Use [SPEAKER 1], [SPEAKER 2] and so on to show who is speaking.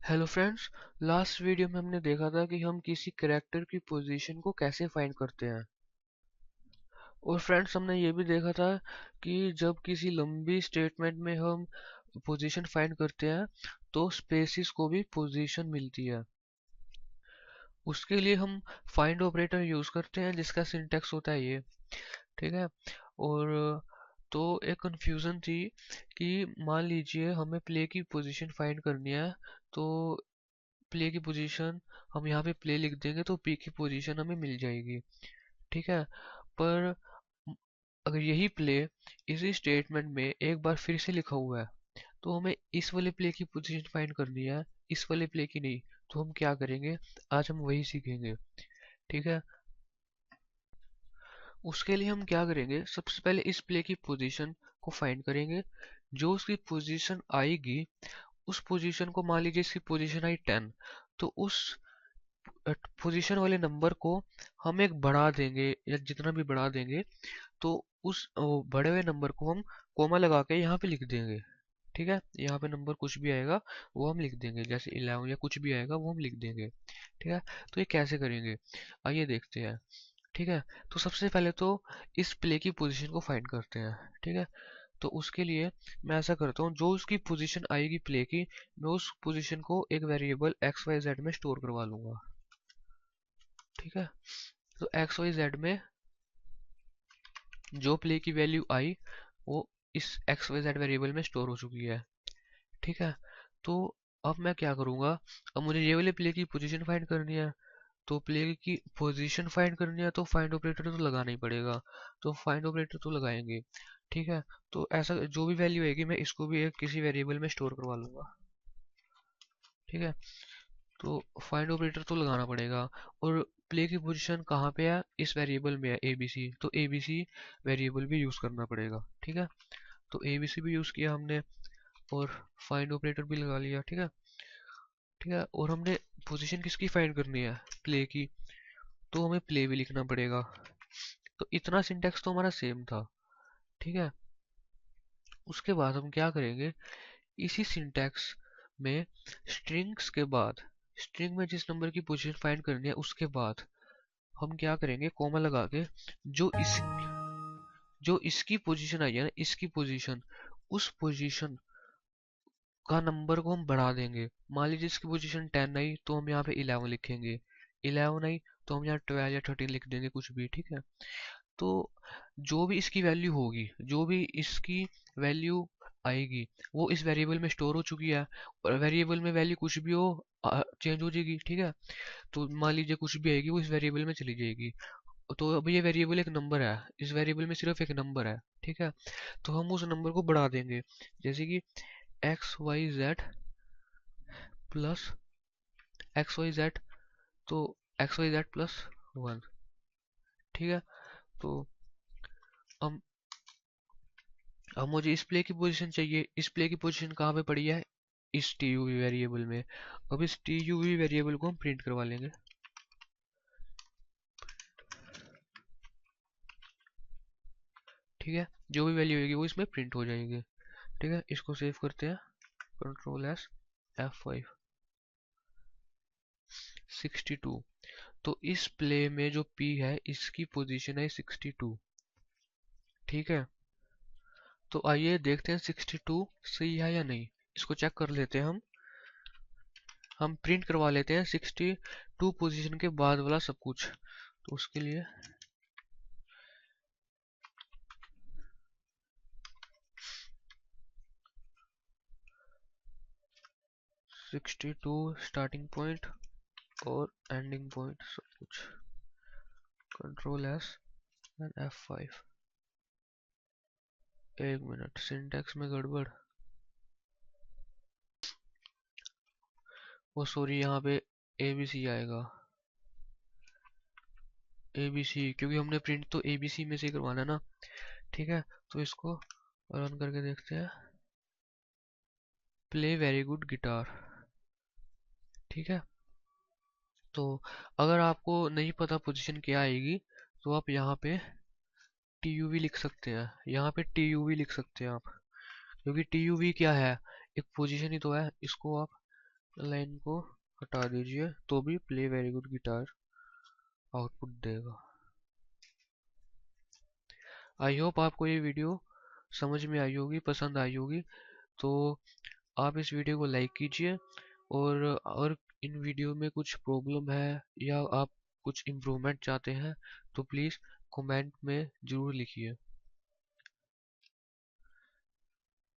[SPEAKER 1] Hello friends. Last video में हमने देखा था कि हम किसी कैरेक्टर की पोजीशन को कैसे फाइंड करते हैं। और फ्रेंड्स हमने ये भी देखा था कि जब किसी लंबी स्टेटमेंट में हम पोजीशन फाइंड करते हैं तो स्पेसिस को भी पोजीशन मिलती है। उसके लिए हम फाइंड ऑपरेटर यूज करते हैं जिसका सिंटैक्स होता है ये। ठीक है। और तो एक कंफ्यूजन थी कि मान लीजिए हमें प्ले की पोजीशन फाइंड करनी है। तो प्ले की पोजीशन हम यहाँ पे प्ले लिख देंगे तो पी की पोजीशन हमें मिल जाएगी। ठीक है। पर अगर यही प्ले इसी स्टेटमेंट में एक बार फिर से लिखा हुआ है तो हमें इस वाले प्ले की पोजीशन फाइंड करनी है, इस वाले प्ले की नहीं। तो हम क्या करेंगे, आज हम वही सीखेंगे। ठीक है। उसके लिए हम क्या करेंगे, सबसे पहले इस प्ले की पोजीशन को फाइंड करेंगे। जो उसकी पोजीशन आएगी उस पोजीशन को, मान लीजिए इसकी पोजीशन आई 10, तो उस पोजीशन वाले नंबर को हम एक बढ़ा देंगे या जितना भी बढ़ा देंगे तो उस बढ़े हुए नंबर को हम कोमा लगा के यहाँ पे लिख देंगे। ठीक है। यहाँ पे नंबर कुछ भी आएगा वो हम लिख देंगे, जैसे 11 या कुछ भी आएगा वो हम लिख देंगे। ठीक है। तो ये कैसे करेंगे, आइए देखते हैं। ठीक है। तो सबसे पहले तो इस प्ले की पोजीशन को फाइंड करते हैं। ठीक है। तो उसके लिए मैं ऐसा करता हूँ, जो उसकी पोजीशन आएगी प्ले की, मैं उस पोजीशन को एक वेरिएबल एक्स वाई जेड में स्टोर करवा लूंगा। ठीक है। तो एक्स वाई जेड में जो प्ले की वैल्यू आई वो इस एक्स वाई जेड वेरिएबल में स्टोर हो चुकी है। ठीक है। तो अब मैं क्या करूंगा, अब मुझे ये वाले प्ले की पोजीशन फाइंड करनी है। तो प्ले की पोजीशन फाइंड करनी है तो फाइंड ऑपरेटर तो लगाना ही पड़ेगा। तो फाइंड ऑपरेटर तो लगाएंगे। ठीक है। तो ऐसा जो भी वैल्यू आएगी मैं इसको भी एक किसी वेरिएबल में स्टोर करवा लूंगा। ठीक है। तो फाइंड ऑपरेटर तो लगाना पड़ेगा। और प्ले की पोजीशन कहाँ पे है, इस वेरिएबल में है एबीसी, तो एबीसी वेरिएबल भी यूज करना पड़ेगा। ठीक है। तो एबीसी भी यूज किया हमने और फाइंड ऑपरेटर भी लगा लिया। ठीक है। ठीक है। और हमने पोजीशन किसकी फाइंड करनी है, प्ले की, तो हमें प्ले भी लिखना पड़ेगा। तो इतना सिंटेक्स तो हमारा सेम था। ठीक है। उसके बाद हम क्या करेंगे, इसी सिंटेक्स में स्ट्रिंग्स के बाद, स्ट्रिंग में जिस नंबर की पोजीशन फाइंड करनी है उसके बाद हम क्या करेंगे, कोमा लगा के जो इस जो इसकी पोजीशन आई है ना, इसकी पोजीशन, उस पोजीशन का नंबर को हम बढ़ा देंगे। मान लीजिए इसकी पोजीशन 10 आई तो हम यहाँ पे 11 लिखेंगे, 11 आई तो हम यहाँ 12 या 13 लिख देंगे, कुछ भी। ठीक है। तो जो भी इसकी वैल्यू होगी, जो भी इसकी वैल्यू आएगी वो इस वेरिएबल में स्टोर हो चुकी है। और वेरिएबल में वैल्यू कुछ भी हो चेंज हो जाएगी। ठीक है। तो मान लीजिए कुछ भी आएगी वो इस वेरिएबल में चली जाएगी। तो अब ये वेरिएबल एक नंबर है, इस वेरिएबल में सिर्फ एक नंबर है। ठीक है। तो हम उस नंबर को बढ़ा देंगे, जैसे कि X Y Z plus X Y Z, तो एक्स वाई जेड प्लस 1। ठीक है। तो हम अब मुझे इस प्ले की पोजीशन चाहिए, इस प्ले की पोजीशन कहाँ पे पड़ी है, इस टी यू वी वेरिएबल में। अब इस टी यू वी वेरिएबल को हम प्रिंट करवा लेंगे। ठीक है। जो भी वैल्यू होगी वो इसमें प्रिंट हो जाएगी। ठीक है। इसको सेव करते हैं, कंट्रोल एस F5। 62। तो इस प्ले में जो P है इसकी पोजीशन है 62। ठीक है। तो आइए देखते हैं 62 सही है या नहीं, इसको चेक कर लेते हैं हम प्रिंट करवा लेते हैं 62 पोजीशन के बाद वाला सब कुछ। तो उसके लिए 62 स्टार्टिंग पॉइंट और एंडिंग पॉइंट सब कुछ, कंट्रोल एस एंड F5। एक मिनट, सिंटैक्स में गड़बड़, वो सॉरी, यहाँ पे ABC आएगा, ABC, क्योंकि हमने प्रिंट तो ABC में से ही करवाना है ना। ठीक है। तो इसको रन करके देखते हैं, प्ले वेरी गुड गिटार। ठीक है। तो अगर आपको नहीं पता पोजीशन क्या आएगी तो आप यहाँ पे TUV लिख सकते हैं, यहाँ पे TUV लिख सकते हैं आप, क्योंकि TUV क्या है, एक पोजीशन ही तो है। इसको आप लाइन को हटा दीजिए तो भी play very good guitar output देगा। आई होप आपको ये वीडियो समझ में आई होगी, पसंद आई होगी। तो आप इस वीडियो को लाइक कीजिए, और इन वीडियो में कुछ प्रॉब्लम है या आप कुछ इम्प्रूवमेंट चाहते हैं तो प्लीज़ कमेंट में ज़रूर लिखिए।